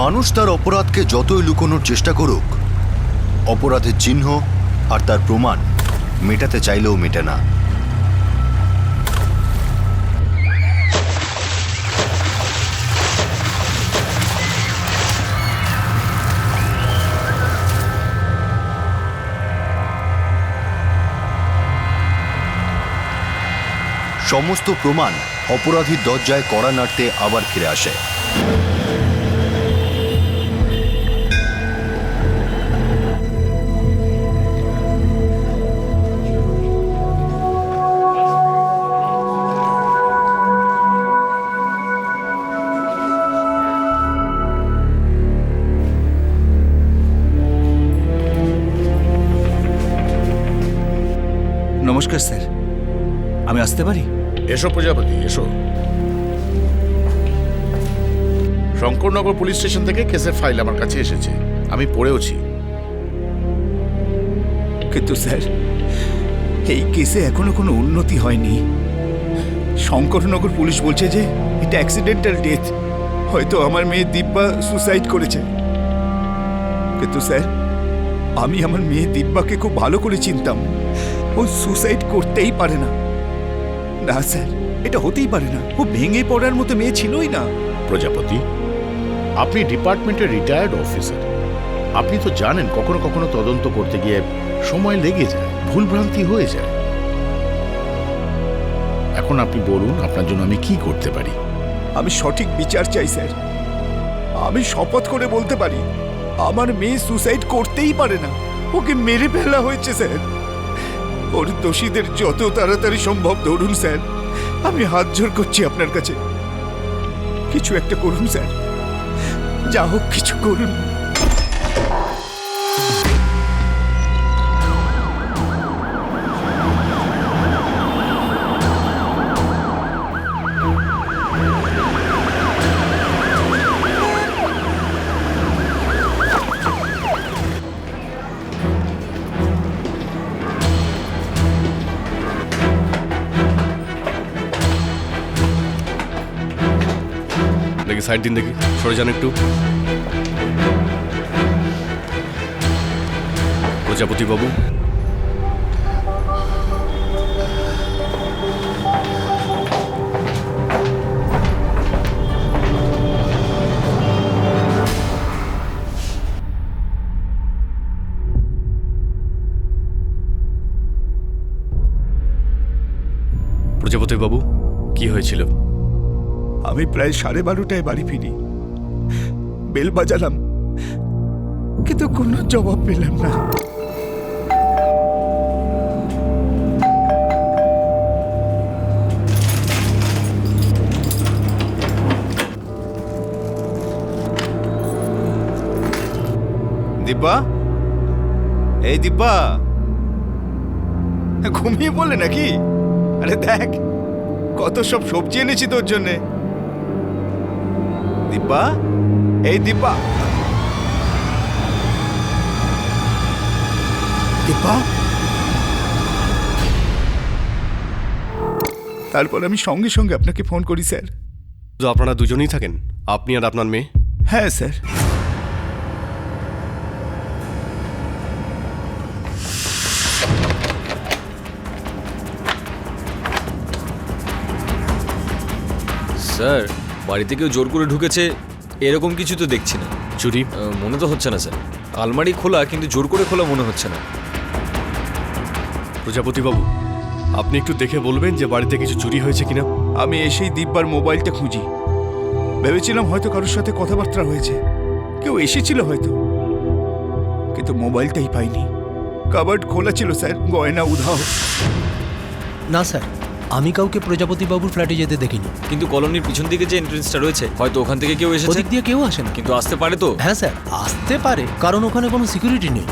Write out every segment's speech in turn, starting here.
মানুষ তার অপরাধকে যতই লুকোনোর চেষ্টা করুক, অপরাধের চিহ্ন আর তার প্রমাণ মেটাতে চাইলেও মেটে না। সমস্ত প্রমাণ অপরাধীর দরজায় কড়া নাড়তে আবার ফিরে আসে। নমস্কার স্যার, আমি আসতে পারি? এসো প্রজাপতি, এসো। শঙ্করনগর পুলিশ স্টেশন থেকে কেসের ফাইল আমার কাছে এসেছে, আমি পড়েওছি। কিন্তু স্যার, এই কেসে এখনো কোনো উন্নতি হয়নি। শঙ্করনগর পুলিশ বলছে যে এটা অ্যাক্সিডেন্টাল ডেথ, হয়তো আমার মেয়ে দিব্যা সুসাইড করেছে। কিন্তু স্যার, আমি আমার মেয়ে দিব্যাকে খুব ভালো করে চিনতাম। ও সুসাইড করতেই পারে না। না স্যার, এটা হতেই পারে না। ও ভেঙে পড়ার মতো মেয়ে ছিলই না। প্রজাপতি, আপনি ডিপার্টমেন্টের রিটায়ার্ড অফিসার, আপনি তো জানেন কখনো কখনো তদন্ত করতে গিয়ে সময় লেগে যায়, ভুলভ্রান্তি হয়ে যায়। এখন আপনি বলুন আপনার জন্য আমি কি করতে পারি। আমি সঠিক বিচার চাই স্যার। আমি শপথ করে বলতে পারি আমার মেয়ে সুসাইড করতেই পারে না, ওকে মেরে ফেলা হয়েছে স্যার। ওর দোষীদের যত তাড়াতাড়ি সম্ভব ধরুন স্যার, আমি হাত জোড় করছি আপনার কাছে। কিছু একটা করুন স্যার, যা হোক কিছু করুন। দেখি সাইড দিন, দেখি সরে যান একটু। প্রজাপতি বাবু, প্রজাপতি বাবু, কি হয়েছিল? আমি প্রায় 12:30টায় বাড়ি ফিরি। বেল বাজালাম, কিন্তু কোনো জবাব পেলাম না। দিব্যা, এই দিব্যা, ঘুমিয়ে পড়লে নাকি? আরে দেখ, কত সব সবজি এনেছি তোর জন্যে। দিব্যা, এই দিব্যা, দিব্যা। তারপর আমি সঙ্গে সঙ্গে আপনাকে ফোন করি স্যার। তো আপনারা দুজনেই থাকেন, আপনি আর আপনার মেয়ে? হ্যাঁ স্যার। স্যার, বাড়িতে কেউ জোর করে ঢুকেছে এরকম কিছু তো দেখছি না। চুরি মনে তো হচ্ছে না স্যার। আলমারি খোলা, কিন্তু জোর করে খোলা মনে হচ্ছে না। প্রজাপতি বাবু, আপনি একটু দেখে বলবেন যে বাড়িতে কিছু চুরি হয়েছে কিনা। আমি এসেই দিব্যার মোবাইলটা খুঁজি। ভেবেছিলাম হয়তো কারোর সাথে কথাবার্তা হয়েছে, কেউ এসেছিল হয়তো, কিন্তু মোবাইলটাই পাইনি। কাবার্ড খোলা ছিল স্যার, গয়না উধাও। না স্যার, আমি কাউকে প্রজাপতি বাবুর ফ্ল্যাটে যেতে দেখিনি। কিন্তু কলোনির পিছন দিকে যে এন্ট্রেন্সটা রয়েছে, হয়তো ওখান থেকে কেউ এসেছে। ওদিক দিয়ে কেউ আসে না। কিন্তু আসতে পারে তো? হ্যাঁ স্যার, আসতে পারে, কারণ ওখানে কোনো সিকিউরিটি নেই।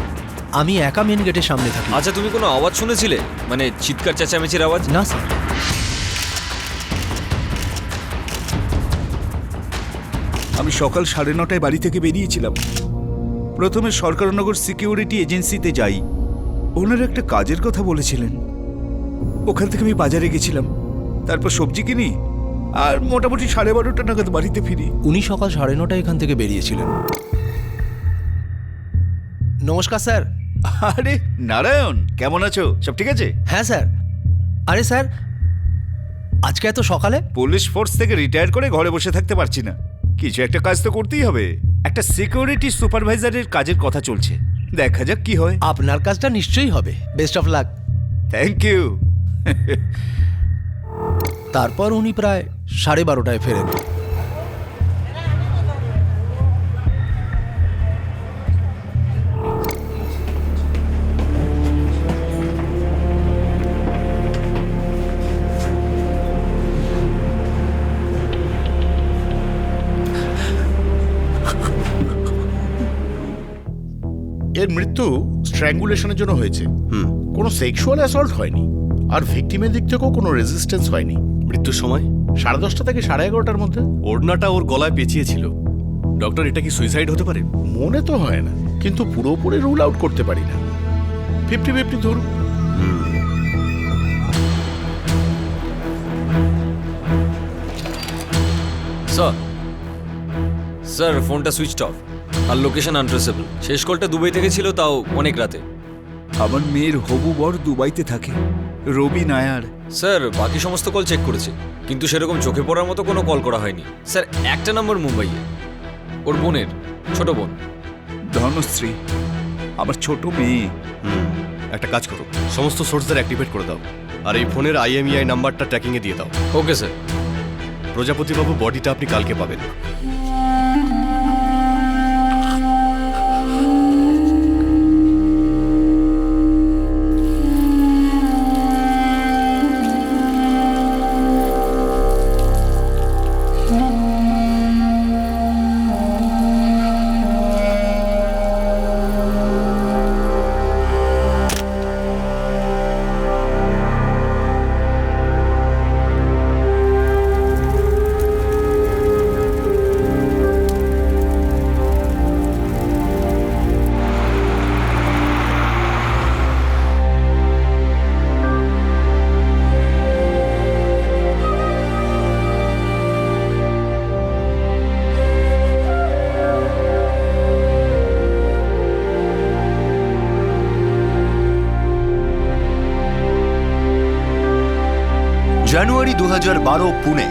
আমি একা মেন গেটের সামনে থাকি। আচ্ছা, তুমি কোনো আওয়াজ শুনেছিলে? মানে চিৎকার চেঁচামেচির আওয়াজ? না স্যার। আমি সকাল 9:30টায় বাড়ি থেকে বেরিয়েছিলাম। প্রথমে সরকারনগর সিকিউরিটি এজেন্সিতে যাই। ওনারা একটা কাজের কথা বলেছিলেন। ওখান থেকে আমি বাজারে গেছিলাম, তারপর সবজি কিনি আর মোটামুটি 12:30 নাগাদ বাড়িতে ফিরি। উনি সকাল 9:30 এখান থেকে বেরিয়েছিলেন। নমস্কার স্যার। আরে নারায়ণ, কেমন আছো? সব ঠিক আছে? হ্যাঁ স্যার। আরে স্যার, আজকে এত সকালে? পুলিশ ফোর্স থেকে রিটায়ার করে ঘরে বসে থাকতে পারছি না, কিছু একটা কাজ তো করতেই হবে। একটা সিকিউরিটি সুপারভাইজারের কাজের কথা চলছে, দেখা যাক কি হয়। আপনার কাজটা নিশ্চয়ই হবে। Best of luck. Thank you. তারপর উনি প্রায় 12:30 ফেরেন। এর মৃত্যু স্ট্র্যাঙ্গুলেশনের জন্য হয়েছে, কোনো সেক্সুয়াল অ্যাসল্ট হয়নি, আর ভিকটিমের দিক থেকেও কোনো রেজিস্ট্যান্স হয়নি। মৃত্যুর সময় 10:30 থেকে 11:30 মধ্যে। ওড়নাটা ওর গলায় পেঁচিয়েছিল। ডক্টর, এটা কি সুইসাইড হতে পারে? মনে তো হয় না, কিন্তু পুরোপুরি রুল আউট করতে পারি না। 50-50 ধরুন। স্যার, স্যার ফোনটা সুইচড অফ আর লোকেশন আনট্রেসেবল। শেষ কলটা দুবাই থেকে ছিল, তাও অনেক রাতে। আমার মেয়ের হবু বর দুবাইতে থাকে, রবি নায়ার। স্যার বাকি সমস্ত কল চেক করেছে, কিন্তু সেরকম চোখে পড়ার মতো কোনো কল করা হয়নি। স্যার একটা নম্বর মুম্বাইয়ে, ওর বোনের ছোট বোন। ধনশ্রী, আমার ছোট মেয়ে। একটা কাজ করো, সমস্ত সোর্সদের অ্যাক্টিভেট করে দাও, আর এই ফোনের IMEI নাম্বারটা ট্র্যাকিংয়ে দিয়ে দাও। Okay sir. প্রজাপতিবাবু, বডিটা আপনি কালকে পাবেন। জানুয়ারি 2012 পুনে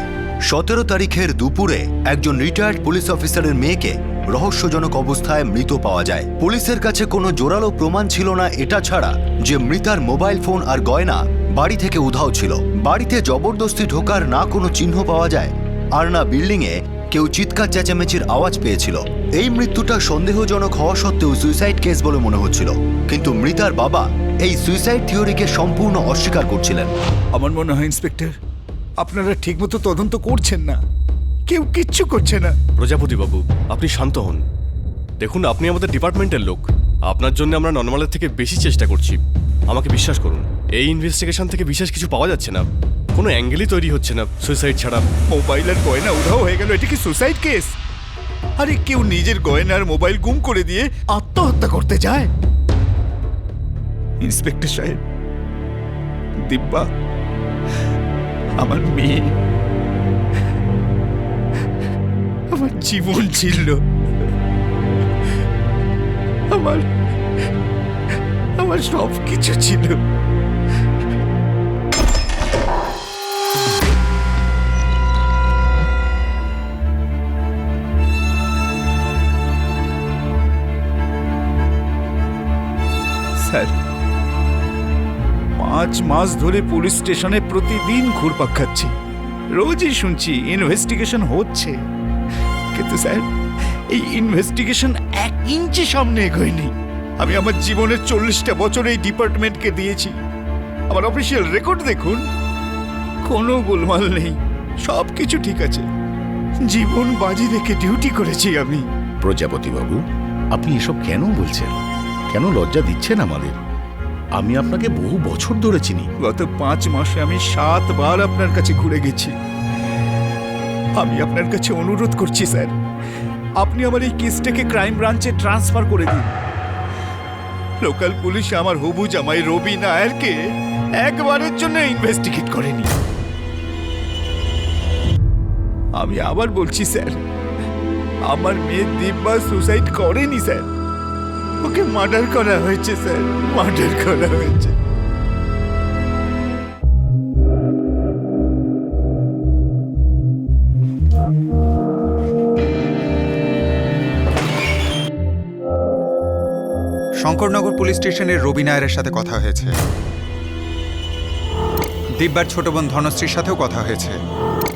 17 তারিখের দুপুরে একজন রিটায়ার্ড পুলিশ অফিসারের মেয়েকে রহস্যজনক অবস্থায় মৃত পাওয়া যায়। পুলিশের কাছে কোনো জোরালো প্রমাণ ছিল না, এটা ছাড়া যে মৃতার মোবাইল ফোন আর গয়না বাড়ি থেকে উধাও ছিল। বাড়িতে জবরদস্তি ঢোকার না কোনো চিহ্ন পাওয়া যায়, আর না বিল্ডিংয়ে কেউ চিৎকার চেঁচামেচির আওয়াজ পেয়েছিল। এই মৃত্যুটা সন্দেহজনক হওয়া সত্ত্বেও সুইসাইড কেস বলে মনে হচ্ছিল, কিন্তু মৃতার বাবা এই সুইসাইড থিওরিকে সম্পূর্ণ অস্বীকার করছিলেন। আমার মনে হয় ইন্সপেক্টর, আপনারা ঠিকমতো তদন্ত করছেন না, কেউ কিচ্ছু করছে না। প্রজাপতিবাবু, আপনি শান্ত হন। দেখুন, আপনি আমাদের ডিপার্টমেন্টের লোক, আপনার জন্য আমরা নর্মালের থেকে বেশি চেষ্টা করছি। আমাকে বিশ্বাস করুন, এই ইনভেস্টিগেশন থেকে বিশেষ কিছু পাওয়া যাচ্ছে না, কোনো অ্যাঙ্গেলই তৈরি হচ্ছে না সুইসাইড ছাড়া। মোবাইল আর গয়না উধাও হয়ে গেল, এটা কি সুসাইড কেস? আরে কেউ নিজের গয়না আর মোবাইল গুম করে দিয়ে আত্মহত্যা করতে যায়? ইন্সপেক্টর সাহেব, দিব্যা আমার মেয়ে, আমার জীবন ছিল, আমার সব কিছু ছিল। স্যার, 5 মাস ধরে পুলিশ স্টেশনে প্রতিদিন ঘুরপাক খাচ্ছি, রোজই শুনছি ইনভেস্টিগেশন হচ্ছে, কিন্তু স্যার এই ইনভেস্টিগেশন 1 ইঞ্চি সামনে এগোয়নি। আমি আমার জীবনের 40টা বছর এই ডিপার্টমেন্টকে দিয়েছি, আমার অফিসিয়াল রেকর্ড দেখুন, কোনো গোলমাল নেই, সব কিছু ঠিক আছে, জীবন বাজি রেখে ডিউটি করেছি আমি। প্রজাপতিবাবু, আপনি এসব কেন বলছেন? কেন লজ্জা দিচ্ছেন আমাদের? আমি আপনাকে বহু বছর ধরে চিনি। গত 5 মাসে আমি 7 বার আপনার কাছে ঘুরে গেছি। আমি আপনার কাছে অনুরোধ করছি স্যার, আপনি আমার এই কেসটাকে ক্রাইম ব্রাঞ্চে ট্রান্সফার করে দিন। লোকাল পুলিশ আমার হবু জামাই রবি নায়ারকে একবারের জন্য ইনভেস্টিগেট করেনি। আমি আবার বলছি স্যার, আমার মেয়ে দিব্যা সুসাইড করেনি স্যার, ওকে মার্ডার করা হয়েছে স্যার, মার্ডার করা হয়েছে। শঙ্করনগর পুলিশ স্টেশনের রবি নায়ারের সাথে কথা হয়েছে। দিব্যার ছোট বোন ধনশ্রীর সাথেও কথা হয়েছে।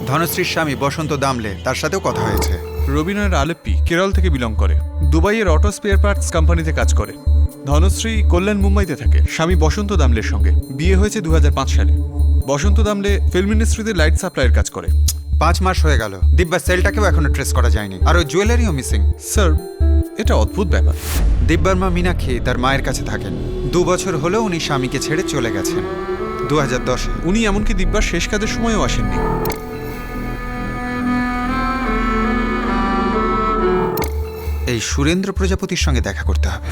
ধনশ্রীর স্বামী বসন্ত দামলে, তার সাথেও কথা হয়েছে। রবীন্দ্রনাথ আলেপ্পি কেরল থেকে বিলং করে, দুবাইয়ের অটো স্পেয়ার পার্টস কোম্পানিতে কাজ করে। ধনশ্রী কল্যাণ মুম্বাইতে থাকে স্বামী বসন্ত দামলের সঙ্গে। বিয়ে হয়েছে 2005 সালে। বসন্ত দামলে ফিল্ম ইন্ডাস্ট্রিতে লাইট সাপ্লাইয়ের কাজ করে। 5 মাস হয়ে গেল, দিব্যার সেলটাকেও এখনো ট্রেস করা যায়নি, আর ওই জুয়েলারিও মিসিং। স্যার, এটা অদ্ভুত ব্যাপার। দিব্যার মা মীনাক্ষী তার মায়ের কাছে থাকেন। 2 বছর হলেও উনি স্বামীকে ছেড়ে চলে গেছেন 2010-এ। উনি এমনকি দিব্যার শেষ কাজের সময়ও আসেননি। এই সুরেন্দ্র প্রজাপতির সঙ্গে দেখা করতে হবে।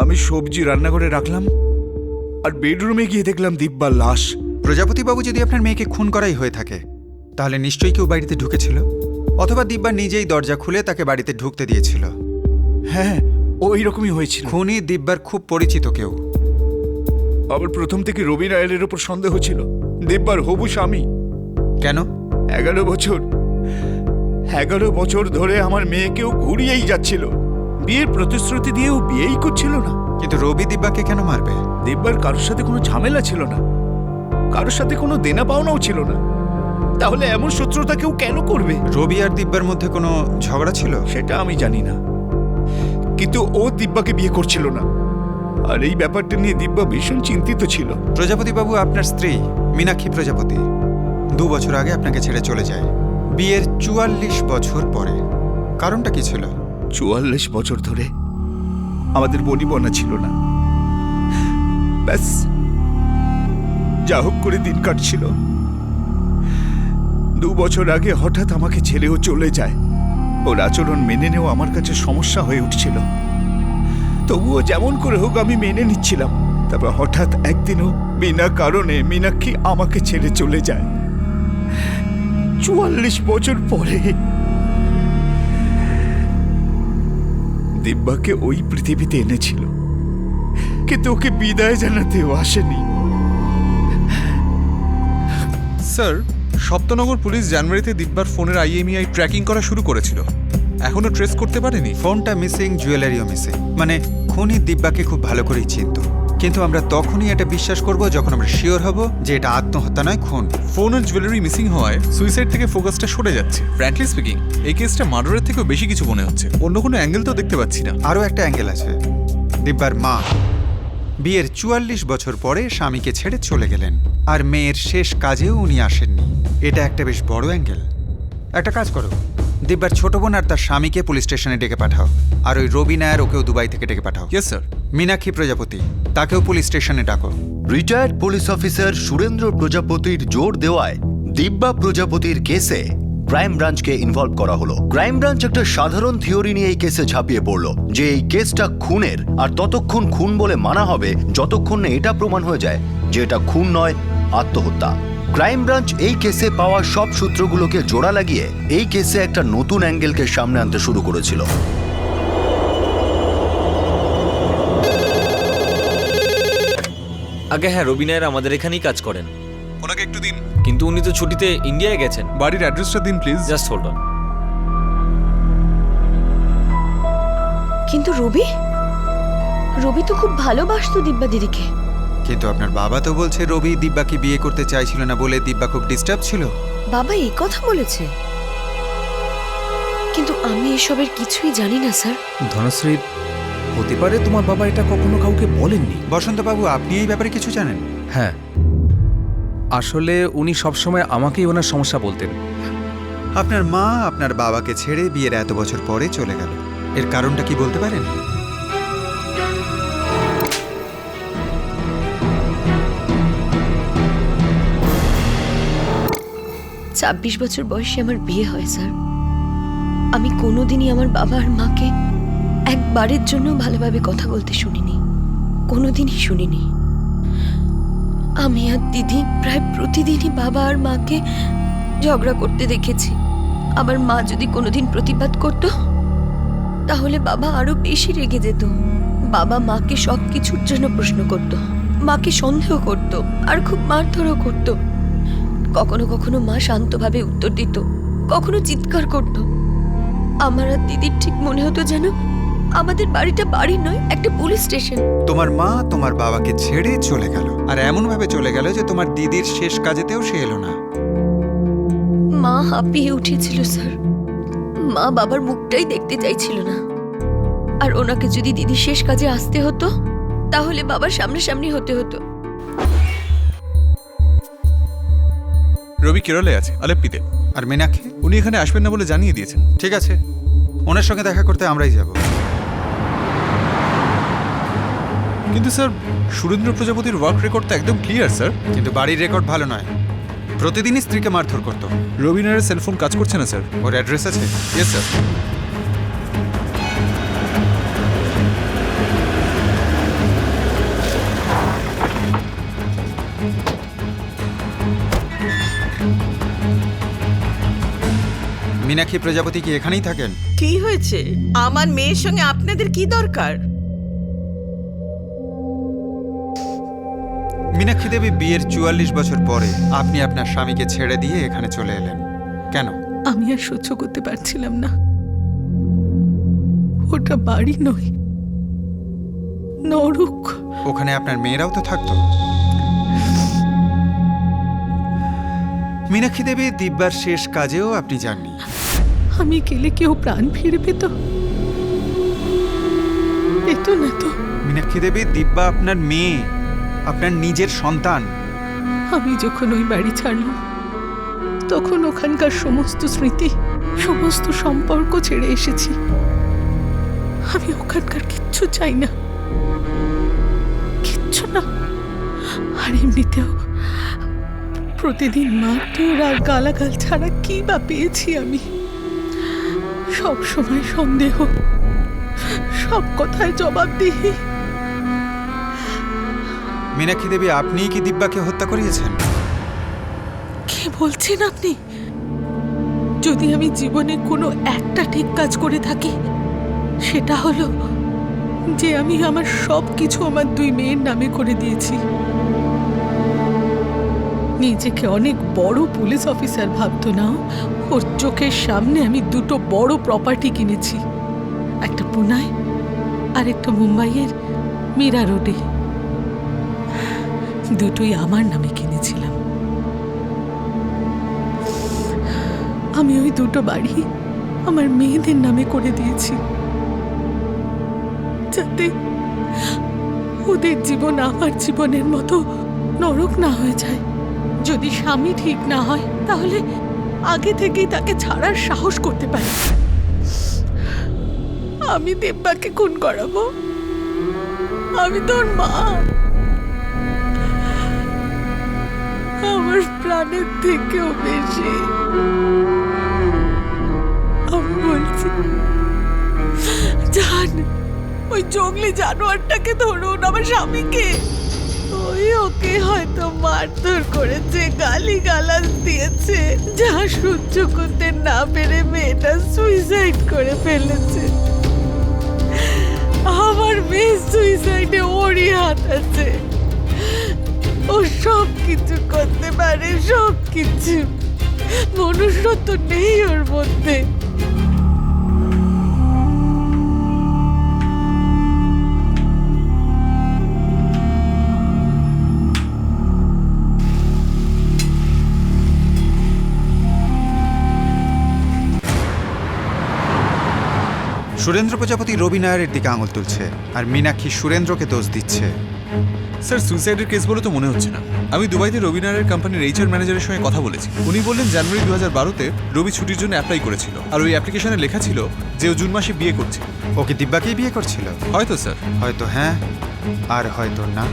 আমি সবজি রান্নাঘরে রাখলাম, আর বেডরুমে গিয়ে দেখলাম দিব্যার লাশ। প্রজাপতিবাবু, যদি আপনার মেয়েকে খুন করাই হয়ে থাকে, তাহলে নিশ্চয়ই কেউ বাড়িতে ঢুকেছিল, অথবা দিব্যা নিজেই দরজা খুলে তাকে বাড়িতে ঢুকতে দিয়েছিল। হ্যাঁ, ওই রকমই হয়েছিল। খুনি দিব্যার খুব পরিচিত কেউ। আবার প্রথম থেকে রবি নায়ারের উপর সন্দেহ ছিল, দিব্যার হবু স্বামী। কেন? 11 বছর ধরে আমার মেয়েকেও ঘুরিয়েই যাচ্ছিল। বিয়ের প্রতিশ্রুতি দিয়েও বিয়েই করছিল না। কিন্তু রবি দিব্যাকে কেন মারবে? দিব্যার কারোর সাথে কোনো ঝামেলা ছিল না, কারোর সাথে কোনো দেনা পাওনাও ছিল না, তাহলে এমন শত্রুতা কেউ কেন করবে? রবি আর দিব্যার মধ্যে কোনো ঝগড়া ছিল? সেটা আমি জানি না, কিন্তু ও দিব্যাকে বিয়ে করছিল না, আর এই ব্যাপারটা নিয়ে দিব্যা ভীষণ চিন্তিত ছিল। প্রজাপতিবাবু, আপনার স্ত্রী মীনাক্ষী প্রজাপতি 2 বছর আগে আপনাকে ছেড়ে চলে যায়, বিয়ের 44 বছর পরে। কারণটা কি ছিল? 44 বছর ধরে আমাদের বনিবনা ছিল না, ব্যাস যা হোক করে দিন কাটছিল। 2 বছর আগে হঠাৎ আমাকে ছেড়েও চলে যায়। ওর আচরণ মেনে নেওয়া আমার কাছে সমস্যা হয়ে উঠছিল, তবুও যেমন করে হোক আমি মেনে নিচ্ছিলাম। তারপর হঠাৎ একদিনও বিনা কারণে মীনাক্ষী আমাকে ছেড়ে চলে যায় 44 বছর পরে। দিব্যাকে ওই পৃথিবীতে এনেছিল, কিন্তু ওকে বিদায় জানাতেও আসেনি। স্যার, সপ্তনগর পুলিশ জানুয়ারিতে দিব্যার ফোনের IMEI ট্র্যাকিং করা শুরু করেছিল, এখনো ট্রেস করতে পারেনি। ফোনটা মিসিং, জুয়েলারিও মিসিং, মানে খুনি দিব্যাকে খুব ভালো করেই চিনত। কিন্তু আমরা তখনই এটা বিশ্বাস করব যখন আমরা শিওর হব যে এটা আত্মহত্যা নয়, খুন। ফোন আর জুয়েলারি মিসিং হওয়ায় সুইসাইড থেকে ফোকাসটা সরে যাচ্ছে। ফ্র্যাঙ্কলি স্পিকিং, এই কেসটা মার্ডারের থেকেও বেশি কিছু মনে হচ্ছে। অন্য কোনো অ্যাঙ্গেল তো দেখতে পাচ্ছি না। আরও একটা অ্যাঙ্গেল আছে। দিব্যার মা বিয়ের 44 বছর পরে স্বামীকে ছেড়ে চলে গেলেন, আর মেয়ের শেষ কাজেও উনি আসেননি। এটা একটা বেশ বড় অ্যাঙ্গেল। একটা কাজ করো, দিব্যার ছোট বোন আর তার স্বামীকে পুলিশ স্টেশনে ডেকে পাঠাও, আর ওই রবি নায়ার ওকেও দুবাই থেকে ডেকে পাঠাও। Yes sir. মীনাক্ষী প্রজাপতি, তাকেও পুলিশ স্টেশনে ডাকো। রিটায়ার্ড পুলিশ অফিসার সুরেন্দ্র প্রজাপতির জোর দেওয়ায় দিব্যা প্রজাপতির কেসে ক্রাইম ব্রাঞ্চকে ইনভলভ করা হলো। ক্রাইম ব্রাঞ্চ একটা সাধারণ থিওরি নিয়ে এই কেসে ঝাঁপিয়ে পড়লো যে এই কেসটা খুনের, আর ততক্ষণ খুন বলে মানা হবে যতক্ষণ না এটা প্রমাণ হয়ে যায় যে এটা খুন নয়, আত্মহত্যা। ক্রাইম ব্রাঞ্চ এই কেসে পাওয়া সব সূত্রগুলোকে জোড়া লাগিয়ে এই কেসে একটা নতুন অ্যাঙ্গেলকে সামনে আনতে শুরু করেছিল। আগে হ্যাঁ, রবি নায়ার আমাদের এখানেই কাজ করেন। ওনাকে একটু দিন। কিন্তু উনি তো ছুটিতে ইন্ডিয়ায় গেছেন। বাড়ির অ্যাড্রেসটা দিন প্লিজ। Just hold on. কিন্তু রবি তো খুব ভালোবাসতো দিব্যা দিদিকে। কিন্তু আপনার বাবা তো বলছে রবি দিব্যাকে বিয়ে করতে চাইছিল না বলে দিব্যা খুব ডিস্টার্ব ছিল। বাবা এই কথা বলেছে, কিন্তু আমি এসবের কিছুই জানি না স্যার। ধনশ্রী, হতে পারে তোমার বাবা এটা কখনো কাউকে বলেননি। বসন্তবাবু, আপনি এই ব্যাপারে কিছু জানেন? হ্যাঁ, আসলে উনি সবসময় আমাকেই ওনার সমস্যা বলতেন। আপনার মা আপনার বাবাকে ছেড়ে বিয়ের এত বছর পরে চলে গেল, এর কারণটা কি বলতে পারেন? 26 বছর বয়সে আমার বিয়ে হয় স্যার। আমি কোনোদিনই আমার বাবা আর মাকে একবারের জন্য ভালোভাবে কথা বলতে শুনিনি, কোনোদিনই শুনিনি। আমি আর দিদি প্রায় প্রতিদিনই বাবা আর মাকে ঝগড়া করতে দেখেছি। আবার মা যদি কোনোদিন প্রতিবাদ করত তাহলে বাবা আরো বেশি রেগে যেত। বাবা মাকে সব কিছুর জন্য প্রশ্ন করত, মাকে সন্দেহ করত, আর খুব মারধরও করত। কখনো কখনো মা শান্তভাবে উত্তর দিত, কখনো চিৎকার করত। আমার আর দিদির ঠিক মনে হতো যেন আমাদের বাড়িটা বাড়ি নয়, একটা পুলিশ স্টেশন। তোমার মা তোমার বাবাকে ছেড়ে চলে গেল, আর এমন ভাবে চলে গেল যে তোমার দিদির শেষ কাজেতেও সে এলো না। মা হাঁপিয়ে উঠেছিল স্যার। মা বাবার মুখটাই দেখতে চাইছিল না। আর ওনাকে যদি দিদি শেষ কাজে আসতে হতো তাহলে বাবার সামনাসামনি হতে হতো। রবি কেরলে আছে, আলেপ্পিতে। আর মীনাক্ষী? উনি এখানে আসবেন না বলে জানিয়ে দিয়েছেন। ঠিক আছে, ওনার সঙ্গে দেখা করতে আমরাই যাব। কিন্তু স্যার, সুরেন্দ্র প্রজাপতির ওয়ার্ক রেকর্ড তো একদম ক্লিয়ার স্যার। কিন্তু বাড়ির রেকর্ড ভালো নয়, প্রতিদিনই স্ত্রীকে মারধর করতো। রবিনারের সেলফোন কাজ করছে না স্যার। ওর অ্যাড্রেস আছে? Yes sir. মীনাক্ষী প্রজাপতি কি এখানেই থাকেন? কি হয়েছে? আমার মেয়ের সঙ্গে আপনাদের কি দরকার? মীনাক্ষী দেবী, বিয়ের 44 বছর পরে আপনি আপনার স্বামীকে ছেড়ে দিয়ে এখানে চলে এলেন কেন? আমি আর সহ্য করতে পারছিলাম না। ওটা বাড়ি নয়, নরক। ওখানে আপনার মেয়েরাও তো থাকতো। মীনাক্ষী দেবী, দিব্যার শেষ কাজেও আপনি যাননি। আমি গেলে কেউ প্রাণ ফিরে পেত? পেত না তো। মীনাক্ষী দেবী, দিব্যা আপনার মেয়ে, আপনার নিজের সন্তান। আমি যখন ওই বাড়ি ছাড়লাম তখন ওখানকার সমস্ত স্মৃতি, সমস্ত সম্পর্ক ছেড়ে এসেছি। আমি ওখানকার কিচ্ছু চাই না, কিচ্ছু না। আর এমনিতেও প্রতিদিন মারধর আর গালাগাল ছাড়া কি বা পেয়েছি আমি? সব সময় সন্দেহ, সব কথায় জবাবদিহি। মীনাক্ষী দেবী, আপনিই কি দিব্যাকে হত্যা করিয়েছেন? কি বলছেন আপনি? যদি আমি জীবনে কোনো একটা ঠিক কাজ করে থাকি, সেটা হলো যে আমি আমার সব কিছু আমার দুই মেয়ের নামে করে দিয়েছি। নিজেকে অনেক বড় পুলিশ অফিসার ভাবতো না, ওর চোখের সামনে আমি দুটো বড় প্রপার্টি কিনেছি, একটা পুনায় আর একটা মুম্বাইয়ের মীরা রোডে। দুটোই আমার নামে কিনেছিলাম। আমি ওই দুটো বাড়ি আমার মেয়েদের নামে করে দিয়েছি, যাতে ওদের জীবন আমার জীবনের মতো নরক না হয়ে যায়। যদি স্বামী ঠিক না হয় তাহলে আগে থেকেই তাকে ছাড়ার সাহস করতে পারি। আমি দিব্যাকে খুন করাবো? আমি তোর মা, আমার প্রাণের থেকেও বেশি। আমি বলছি, জান, ওই জঙ্গলি জানোয়ারটাকে ধরুন, আমার স্বামীকে। ওকে হয়তো মারধর করেছে, গালিগালাজ দিয়েছে, যা সহ্য করতে না পেরে মেয়েটা সুইসাইড করে ফেলেছে। আমার মেয়ে সুইসাইডে ওরই হাত আছে। ও সব কিছু করতে পারে, সব কিছু। মনুষ্যত্ব নেই ওর মধ্যে। সুরেন্দ্র প্রজাপতি রবি নায়ারের দিকে আঙুল তুলছে, আর মীনাক্ষী সুরেন্দ্রকে দোষ দিচ্ছে। স্যার, সুইসাইডের কেস বলে তো মনে হচ্ছে না। আমি দুবাইতে রবিনারের কোম্পানির এইচআর ম্যানেজারের সঙ্গে কথা বলেছি। উনি বললেন জানুয়ারি 2012-তে রবি ছুটির জন্য অ্যাপ্লাই করেছিল, আর ওই অ্যাপ্লিকেশনে লেখা ছিল যে ও জুন মাসে বিয়ে করছে। ও কি দিব্যাকেই বিয়ে করছিল? হয়তো স্যার। হয়তো হ্যাঁ, আর হয়তো না।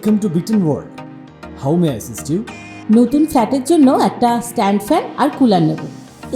ওয়েলকাম টু বিটেন world. How may I assist you? নতুন ফ্ল্যাটের জন্য একটা স্ট্যান্ড ফ্যান আর কুলার নেব।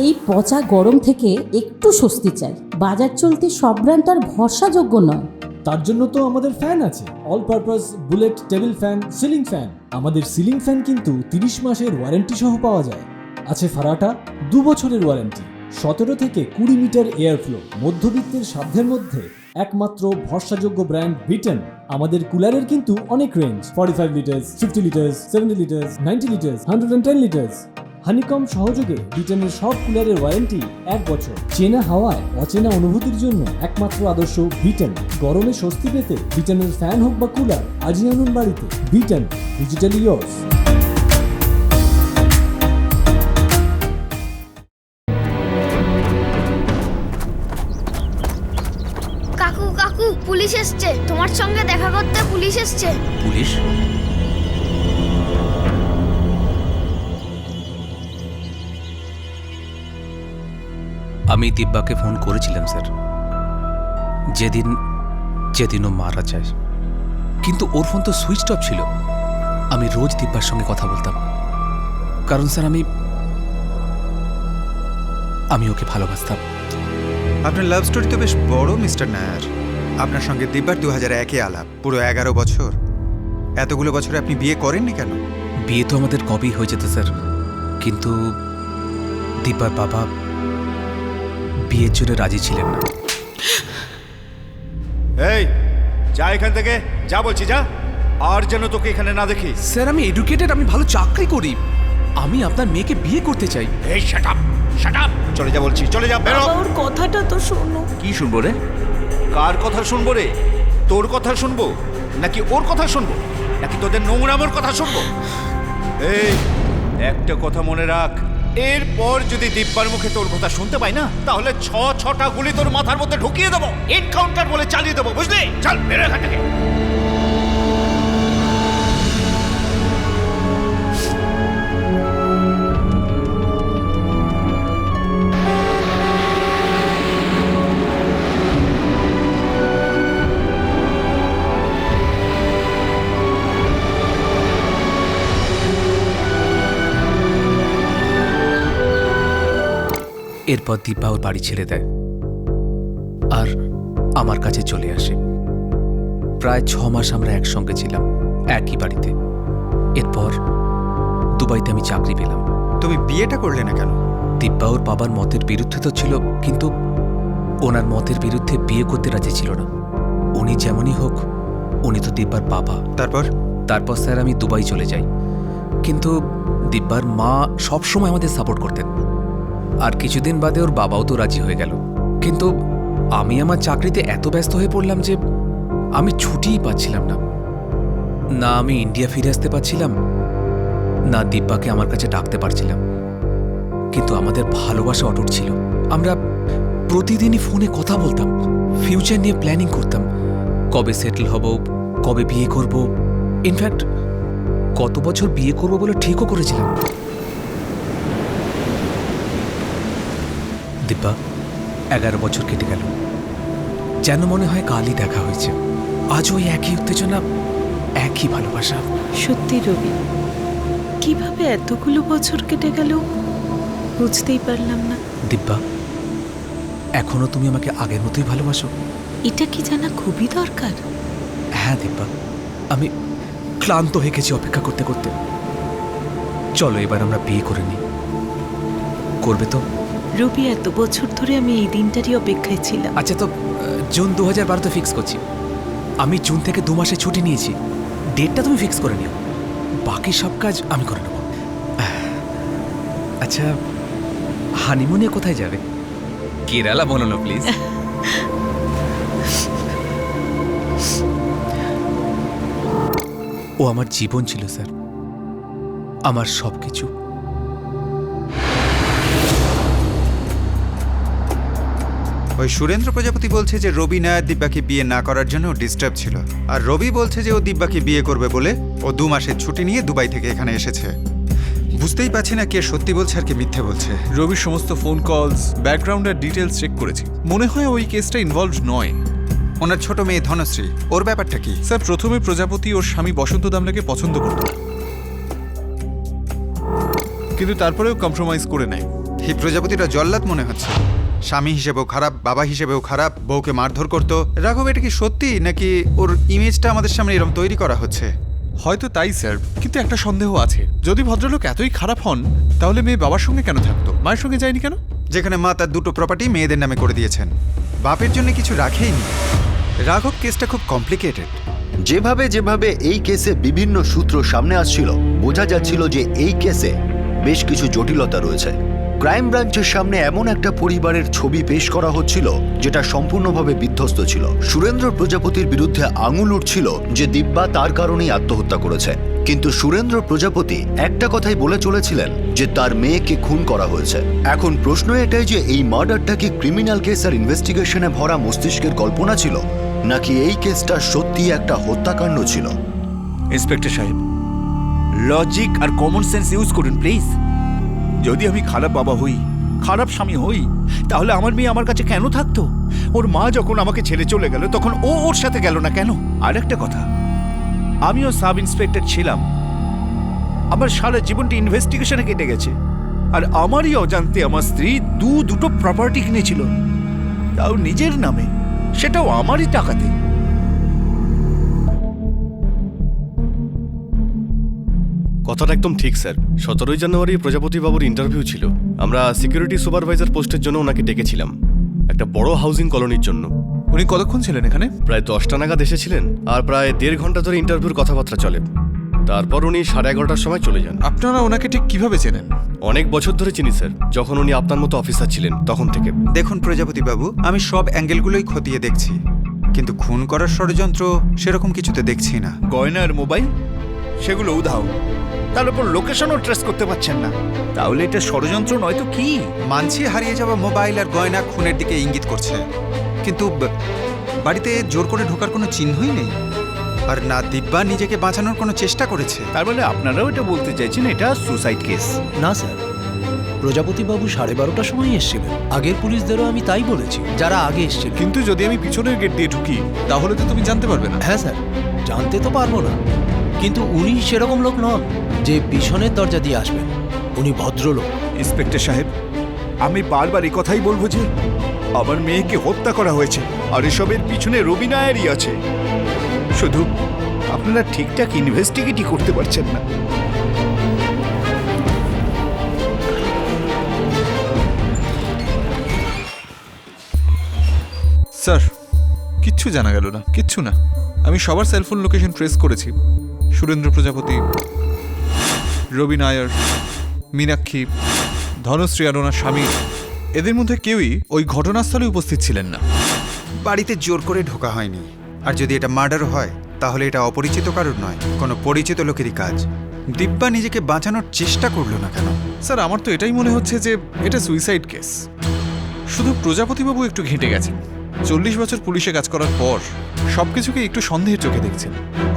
এই পচা গরম থেকে একটু স্বস্তি চাই। বাজার চলতে সব ব্র্যান্ড আর ভরসাযোগ্য নয়। তার জন্য তো আমাদের ফ্যান আছে, all purpose bullet table fan, ceiling fan. আমাদের সিলিং ফ্যান কিন্তু 30 মাসের ওয়ারেন্টি সহ পাওয়া যায়। আছে ফারাটা 2 বছরের ওয়ারেন্টি, 17 থেকে 20 মিটার এয়ার ফ্লো, মধ্যবিত্তের সাধ্যের মধ্যে একমাত্র ভরসাযোগ্য ব্র্যান্ড বিটেন। আমাদের কুলারের কিন্তু অনেক range, 45 litres, 50 litres, 70 litres, 90 litres, 110 litres. Honeycomb সহযোগে বিটেনের সব কুলারের ওয়ারেন্টি 1 বছর। চেনা হাওয়ায় অচেনা অনুভূতির জন্য একমাত্র আদর্শ বিটেন। গরমে স্বস্তি পেতে বিটেনের ফ্যান হোক বা কুলার, আজই আনুন বাড়িতে। Beaten, digitally yours. কাকু কাকু, পুলিশ এসছে, তোমার সঙ্গে দেখা করতে পুলিশ এসছে। পুলিশ? আমি দিব্যাকে ফোন করেছিলাম স্যার, যেদিন ও মারা যায়, কিন্তু ওর ফোন তো সুইচ অফ ছিল। আমি রোজ দিব্যার সঙ্গে কথা বলতাম, কারণ স্যার আমি ওকে ভালোবাসতাম। আপনার লাভ স্টোরি তো বেশ বড় মিস্টার নায়ার। আপনার সঙ্গে দিব্যার 2001-এ আলাপ, পুরো 11 বছর। এতগুলো বছরে আপনি বিয়ে করেননি কেন? বিয়ে তো আমাদের কবেই হয়ে যেত স্যার, কিন্তু দিব্যার বাবা বিয়ের জন্য রাজি ছিলেন না। এই যা এখান থেকে, যা বলছি যা, আর যেন তোকে এখানে না দেখি। স্যার আমি এডুকেটেড, আমি ভালো চাকরি করি, আমি আপনার মেয়েকে বিয়ে করতে চাই। এই শাট আপ, চলে যা বলছি, চলে যা, বেরো। ওর কথাটা তো শোনো। কি শুনবো রে? কার কথা শুনবো রে? তোর কথা শুনবো নাকি ওর কথা শুনবো, নাকি তোদের নোংরামোর কথা শুনবো? এই একটা কথা মনে রাখ, এরপর যদি দিব্যার মুখে তোর কথা শুনতে পাই না, তাহলে 6টা গুলি তোর মাথার মধ্যে ঢুকিয়ে দেবো, এনকাউন্টার বলে চালিয়ে দেবো, বুঝলি? চল বেরো এখান থেকে। এরপর দিব্যা ওর বাড়ি ছেড়ে দেয় আর আমার কাছে চলে আসে। প্রায় 6 মাস আমরা একসঙ্গে ছিলাম, একই বাড়িতে। এরপর দুবাইতে আমি চাকরি পেলাম। তুমি বিয়েটা করলে না কেন? দিব্যা ওর বাবার মতের বিরুদ্ধে তো ছিল, কিন্তু ওনার মতের বিরুদ্ধে বিয়ে করতে রাজি ছিল না। উনি যেমনই হোক, উনি তো দিব্যার বাবা। তারপর স্যার আমি দুবাই চলে যাই, কিন্তু দিব্যার মা সবসময় আমাদের সাপোর্ট করতেন। আর কিছুদিন বাদে ওর বাবাও তো রাজি হয়ে গেল, কিন্তু আমি আমার চাকরিতে এত ব্যস্ত হয়ে পড়লাম যে আমি ছুটিই পাচ্ছিলাম না। না আমি ইন্ডিয়া ফিরে আসতে পারছিলাম, না দিব্যাকে আমার কাছে ডাকতে পারছিলাম। কিন্তু আমাদের ভালোবাসা অটুট ছিল। আমরা প্রতিদিনই ফোনে কথা বলতাম, ফিউচার নিয়ে প্ল্যানিং করতাম, কবে সেটেল হব, কবে বিয়ে করব। ইনফ্যাক্ট কত বছর বিয়ে করব বলে ঠিকও করেছিলাম। দিব্যা 11 বছর কেটে গেল, যেন মনে হয় কালই দেখা হয়েছে। আজও একই উত্তেজনা, একই ভালোবাসা। সত্যি রবি, কিভাবে এতগুলো বছর কেটে গেল বুঝতেই পারলাম না। দিব্যা, এখনো তুমি আমাকে আগের মতোই ভালোবাসো? এটা কি জানা খুবই দরকার। হ্যাঁ দিব্যা, আমি ক্লান্ত হয়ে গেছি অপেক্ষা করতে করতে। চলো এবার আমরা বিয়ে করে নিই। করবে তো? রবি, এত বছর ধরে আমি এই দিনটারই অপেক্ষায় ছিলাম। আচ্ছা, তো জুন 2012 ফিক্স করছি। আমি জুন থেকে 2 মাসে ছুটি নিয়েছি, ডেটটা তুমি ফিক্স করে নিও, বাকি সব কাজ আমি করে নেব। আচ্ছা, হানিমুনে কোথায় যাবে? কেরালা বলো না প্লিজ। ও আমার জীবন ছিল স্যার, আমার সব কিছু। ওই সুরেন্দ্র প্রজাপতি বলছে যে রবি নায়ার দিব্যাকে বিয়ে না করার জন্য ডিস্টার্ব ছিল, আর রবি বলছে যে ও দিব্যাকে বিয়ে করবে বলে ও 2 মাসের ছুটি নিয়ে দুবাই থেকে এখানে এসেছে। বুঝতেই পারছি না কে সত্যি বলছে আর কে মিথ্যে বলছে। রবির সমস্ত ফোন কলস, ব্যাকগ্রাউন্ডের ডিটেলস চেক করেছি, মনে হয় ওই কেসটা ইনভলভড নয়। ওনার ছোট মেয়ে ধনশ্রী, ওর ব্যাপারটা কি? স্যার প্রথমে প্রজাপতি ওর স্বামী বসন্ত দামলেকে পছন্দ করত, কিন্তু তারপরেও কম্প্রোমাইজ করে নেয়। এই প্রজাপতিটা জল্লাদ মনে হচ্ছে। স্বামী হিসেবেও খারাপ, বাবা হিসেবেও খারাপ, বউকে মারধর করতো। রাঘব, এটা কি সত্যি নাকি ওর ইমেজটা আমাদের সামনে এরকম তৈরি করা হচ্ছে? হয়তো তাই স্যার, কিন্তু একটা সন্দেহ আছে। যদি ভদ্রলোক এতই খারাপ হন তাহলে মেয়ে বাবার সঙ্গে কেন থাকতো, মায়ের সঙ্গে যায়নি কেন? যেখানে মা তার দুটো প্রপার্টি মেয়েদের নামে করে দিয়েছেন, বাপের জন্য কিছু রাখেইনি। রাঘব, কেসটা খুব কমপ্লিকেটেড। যেভাবে যেভাবে এই কেসে বিভিন্ন সূত্র সামনে আসছিল, বোঝা যাচ্ছিল যে এই কেসে বেশ কিছু জটিলতা রয়েছে। ক্রাইম ব্রাঞ্চের সামনে এমন একটা পরিবারের ছবি পেশ করা হচ্ছিল যেটা সম্পূর্ণভাবে বিধ্বস্ত ছিল। সুরেন্দ্র প্রজাপতির বিরুদ্ধে আঙুল উঠছিল যে দিব্যা তার কারণেই আত্মহত্যা করেছে, কিন্তু সুরেন্দ্র প্রজাপতি একটা কথাই বলে চলেছিলেন যে তার মেয়েকে খুন করা হয়েছে। এখন প্রশ্ন এটাই যে এই মার্ডারটা কি ক্রিমিনাল কেস আর ইনভেস্টিগেশনে ভরা মস্তিষ্কের কল্পনা ছিল, নাকি এই কেসটা সত্যি একটা হত্যাকাণ্ড ছিল? ইন্সপেক্টর সাহেব, লজিক আর কমন সেন্স ইউজ করুন প্লিজ। যদি আমি খারাপ বাবা হই, খারাপ স্বামী হই, তাহলে আমার মেয়ে আমার কাছে কেন থাকতো? ওর মা যখন আমাকে ছেড়ে চলে গেল তখন ও ওর সাথে গেল না কেন? আর একটা কথা, আমিও সাব ইন্সপেক্টর ছিলাম, আমার সারা জীবনটা ইনভেস্টিগেশনে কেটে গেছে, আর আমারই অজান্তে আমার স্ত্রী দুটো প্রপার্টি কিনেছিল, তাও নিজের নামে, সেটাও আমারই টাকাতে। কথাটা একদম ঠিক স্যার। 17 জানুয়ারি প্রজাপতি বাবুর ইন্টারভিউ ছিল। আমরা সিকিউরিটি সুপারভাইজার পোস্টের জন্য ওনাকে ডেকেছিলাম, একটা বড় হাউজিং কলোনির জন্য। উনি কতক্ষণ ছিলেন এখানে? প্রায় 10টা নাগাদ এসেছিলেন, আর প্রায় 1.5 ঘন্টা ধরে ইন্টারভিউর কথাবার্তা চলে। তারপর উনি 11:30টার সময় চলে যান। আপনারা ওনাকে ঠিক কিভাবে চেনেন? অনেক বছর ধরে চিনি স্যার, যখন উনি আপনার মতো অফিসার ছিলেন তখন থেকে। দেখুন প্রজাপতি বাবু, আমি সব অ্যাঙ্গেলগুলোই খতিয়ে দেখছি, কিন্তু খুন করার ষড়যন্ত্র সেরকম কিছুতে দেখছি না। গয়না আর মোবাইল, সেগুলো উধাও, তার উপর লোকেশনও ট্রেস করতে পারছেন না, তাহলে এটা ষড়যন্ত্র নয় তো কি? মানছি হারিয়ে যাওয়া মোবাইল আর গয়না খুনের দিকে ইঙ্গিত করছে, কিন্তু বাড়িতে জোর করে ঢোকার কোনো চিহ্নই নেই, আর না দিব্যা নিজেকে বাঁচানোর কোনো চেষ্টা করেছে। তার মানে আপনারাও এটা বলতে চাইছেন এটা সুসাইড কেস? না স্যার, প্রজাপতিবাবু 12:30টার সময় এসেছিলেন। আগের পুলিশদেরও আমি তাই বলেছি, যারা আগে এসেছিল। কিন্তু যদি আমি পিছনের গেট দিয়ে ঢুকি তাহলে তো তুমি জানতে পারবে না। হ্যাঁ স্যার, জানতে তো পারবো না, কিন্তু উনি সেরকম লোক নন যে পিছনের দরজা দিয়ে আসবেন। উনি ভদ্রলোক। ইন্সপেক্টর সাহেব, আমি বারবার এই কথাই বলবো যে আমার মেয়েকে হত্যা করা হয়েছে, আর এসবের পিছনে রবি নায়ারই আছে। শুধু আপনারা ঠিকঠাক ইনভেস্টিগেটই করতে পারছেন না। স্যার, কিচ্ছু জানা গেল না, কিচ্ছু না। আমি সবার সেলফোন লোকেশন ট্রেস করেছি। সুরেন্দ্র প্রজাপতি, রবি নায়ার, মীনাক্ষী, ধনশ্রী আর ওনার স্বামী, এদের মধ্যে কেউই ওই ঘটনাস্থলে উপস্থিত ছিলেন না। বাড়িতে জোর করে ঢোকা হয়নি, আর যদি এটা মার্ডার হয় তাহলে এটা অপরিচিত কারোর নয়, কোনো পরিচিত লোকেরই কাজ। দিব্যা নিজেকে বাঁচানোর চেষ্টা করলো না কেন? স্যার, আমার তো এটাই মনে হচ্ছে যে এটা সুইসাইড কেস। শুধু প্রজাপতিবাবু একটু ঘেঁটে গেছেন। 40 বছর পুলিশে কাজ করার পর সবকিছুকে একটু সন্দেহের চোখে দেখছেন,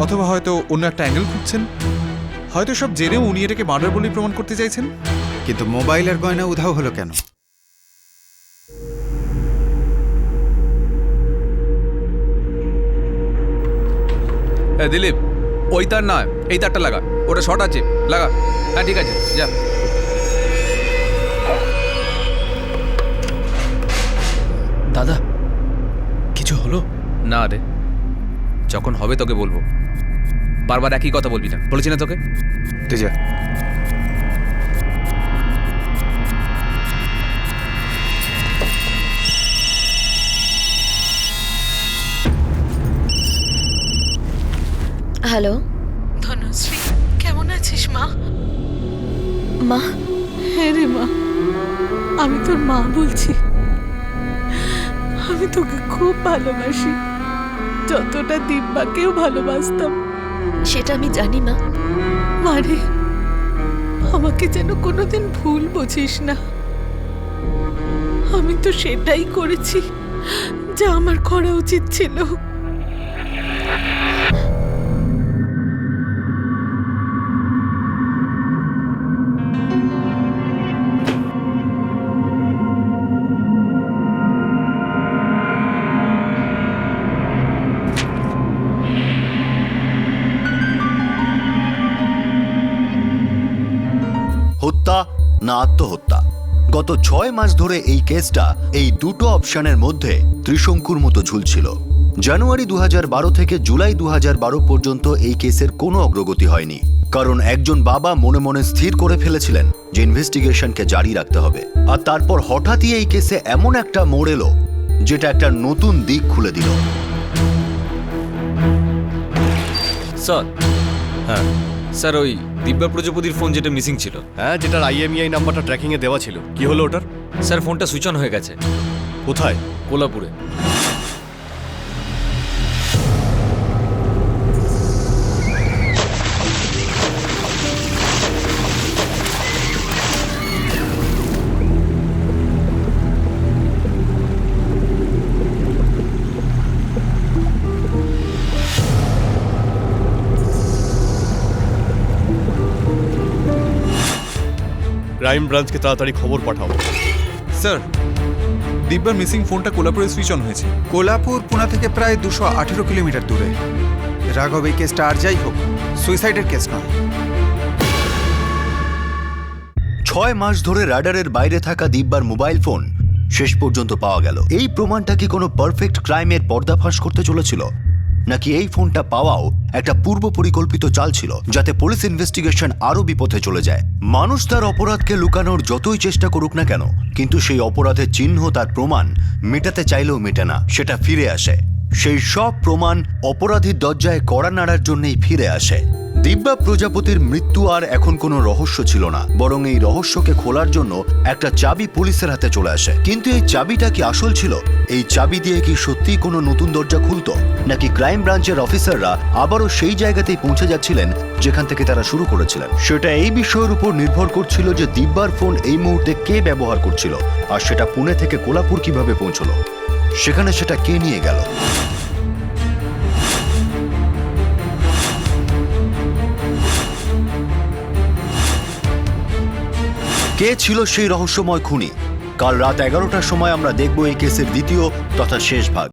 অথবা হয়তো অন্য একটা অ্যাঙ্গেল খুঁজছেন। হয়তো সব জেনেও উনি এটাকে মার্ডার বলেই প্রমাণ করতে চাইছেন। কিন্তু মোবাইল আর গয়না উধাও হলো কেন? দিলীপ, ওই তার নয়, এই তারটা লাগা, ওটা শর্ট আছে, লাগা। হ্যাঁ ঠিক আছে, যা। দাদা, কিছু হলো? না রে, যখন হবে তোকে বলবো, বারবার একই কথা বলবি না, বলেছি না তোকে? তুই যা। হ্যালো ধনশ্রী, কেমন আছিস মা? মা? হ্যাঁ রে মা, আমি তোর মা বলছি। আমি তোকে খুব ভালোবাসি, যতটা দিব্যাকেও ভালোবাসতাম। সেটা আমি জানি মা। মারে, আমাকে যেন কোনোদিন ভুল বুঝিস না। আমি তো সেটাই করেছি যা আমার করা উচিত ছিল। না আত্মহত্যা। গত 6 মাস ধরে এই কেসটা এই দুটো অপশনের মধ্যে ত্রিশঙ্কুর মতো ঝুলছিল। জানুয়ারি 2012 থেকে জুলাই 2012 পর্যন্ত এই কেসের কোনো অগ্রগতি হয়নি, কারণ একজন বাবা মনে মনে স্থির করে ফেলেছিলেন যে ইনভেস্টিগেশনকে জারি রাখতে হবে। আর তারপর হঠাৎই এই কেসে এমন একটা মোড় এলো যেটা একটা নতুন দিক খুলে দিল। স্যার, হ্যাঁ স্যার, ওই দিব্যা প্রজাপতির ফোন যেটা মিসিং ছিল, হ্যাঁ, যেটার IMEI নাম্বারটা ট্র্যাকিংয়ে দেওয়া ছিল, কি হলো ওটার? স্যার ফোনটা সুইচ অন হয়ে গেছে। কোথায়? কোলাপুরে। ক্রাইম ব্রাঞ্চকে তাড়াতাড়ি খবর পাঠাও। স্যার, দিব্যার মিসিং ফোনটা কোলাপুরে সুইচ অন হয়েছে। কোলাপুর পুনা থেকে প্রায় 218 কিলোমিটার দূরে। রাঘব, এই কেসটা আর যাই হোক সুইসাইডের কেস নয়। 6 মাস ধরে রাডারের বাইরে থাকা দিব্যার মোবাইল ফোন শেষ পর্যন্ত পাওয়া গেল। এই প্রমাণটা কি কোনো পারফেক্ট ক্রাইমের পর্দাফাশ করতে চলেছিল, নাকি এই ফোনটা পাওয়াও একটা পূর্ব পরিকল্পিত চাল ছিল যাতে পুলিশ ইনভেস্টিগেশন আরো বিপথে চলে যায়? মানুষ তার অপরাধকে লুকানোর যতই চেষ্টা করুক না কেন, কিন্তু সেই অপরাধের চিহ্ন, তার প্রমাণ মেটাতে চাইলেও মেটে না, সেটা ফিরে আসে। সেই সব প্রমাণ অপরাধীর দরজায় কড়া নাড়ার জন্যই ফিরে আসে। দিব্যা প্রজাপতির মৃত্যু আর এখন কোনো রহস্য ছিল না, বরং এই রহস্যকে খোলার জন্য একটা চাবি পুলিশের হাতে চলে আসে। কিন্তু এই চাবিটা কি আসল ছিল? এই চাবি দিয়ে কি সত্যিই কোনো নতুন দরজা খুলতো, নাকি ক্রাইম ব্রাঞ্চের অফিসাররা আবারও সেই জায়গাতেই পৌঁছে যাচ্ছিলেন যেখান থেকে তারা শুরু করেছিলেন? সেটা এই বিষয়ের উপর নির্ভর করছিল যে দিব্যার ফোন এই মুহূর্তে কে ব্যবহার করছিল, আর সেটা পুনে থেকে কোলাপুর কিভাবে পৌঁছলো, সেখানে সেটা কে নিয়ে গেল। কে ছিল সেই রহস্যময় খুনি? কাল রাত 11টার সময় আমরা দেখব এই কেসের দ্বিতীয় তথা শেষ ভাগ।